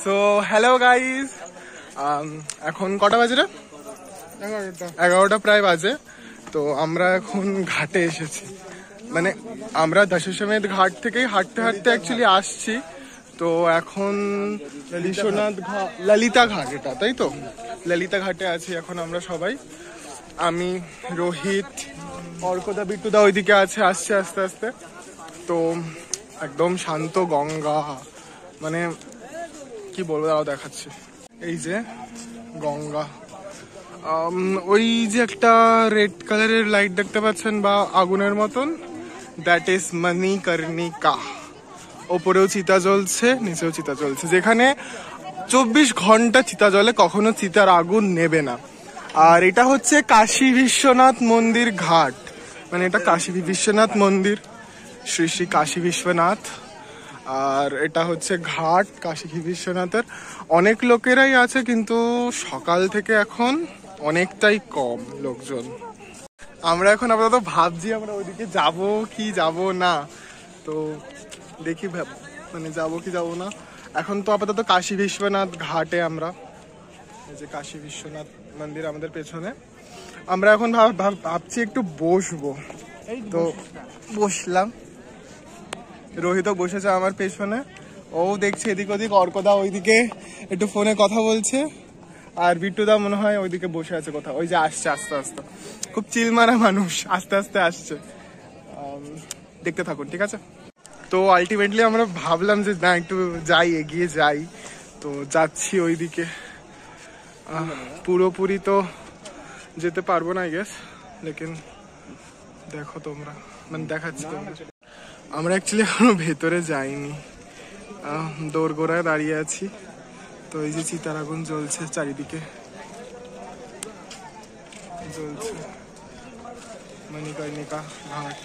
So hello guys, এখন কটা বাজে রে? 11টা প্রায় বাজে। তো আমরা এখন ঘাটে এসেছি, মানে আমরা দশাশ্বমেধ ঘাট থেকেই হাঁটতে হাঁটতে অ্যাকচুয়ালি আসছি। তো এখন বিশ্বনাথ ঘাট, ললিতা ঘাট এটা, তাই তো? ললিতা ঘাটে আছি এখন আমরা সবাই। আমি, রোহিত, অর্কদা, বিট্টুদা ওইদিকে আছে, আসছে আস্তে আস্তে। তো একদম শান্ত গঙ্গা, মানে কি বলবো, তাও দেখাচ্ছি। এই যে গঙ্গা, ওই যে একটা রেড কালারের লাইট দেখতে পাচ্ছেন বা আগুনের মতন, দ্যাট ইজ মণিকর্ণিকা। ওপরেও চিতা জ্বলছে, নিচেও চিতা জ্বলছে, যেখানে 24 ঘন্টা চিতা জ্বলে, কখনো চিতার আগুন নেবে না। আর এটা হচ্ছে কাশী বিশ্বনাথ মন্দির ঘাট, মানে এটা কাশী বিশ্বনাথ মন্দির, শ্রী শ্রী কাশী বিশ্বনাথ। আর এটা হচ্ছে ঘাট কাশী বিশ্বনাথের। অনেক লোকেরাই আছে, কিন্তু সকাল থেকে এখন অনেকটাই কম লোকজন। আমরা এখন আপাতত ভাবছি আমরা ওইদিকে যাব কি যাব না, তো দেখি মানে যাবো কি যাবো না। এখন তো আপাতত কাশী বিশ্বনাথ ঘাটে আমরা, এই যে কাশী বিশ্বনাথ মন্দির আমাদের পেছনে। আমরা এখন ভাবছি একটু বসবো, তো বসলাম। রোহিতও বসেছে আমার পেছনে, ও দেখছে এদিক ওদিক। অর্কদা ওইদিকে একটু ফোনে কথা বলছে, আর বিট্টুদা মনে হয় ওইদিকে বসে আছে কোথাও, ওই যে আসছে আস্তে আস্তে। খুব চিল মারা মানুষ, আস্তে আস্তে আসছে। দেখতে থাকুন, ঠিক আছে? তো আলটিমেটলি আমরা ভাবলাম যে না, একটু যাই, এগিয়ে যাই। তো যাচ্ছি ওইদিকে। পুরোপুরি তো যেতে পারবো না আই গেস, লেকিন দেখো তোমরা, মানে দেখাচ্ছি তোমরা। আমরা অ্যাকচুয়ালি এখনো ভেতরে যাইনি, দোরগোড়ায় দাঁড়িয়ে আছি। তো এই যে চিতার আগুন জ্বলছে চারিদিকে, জ্বলছে মণিকর্ণিকা ঘাট।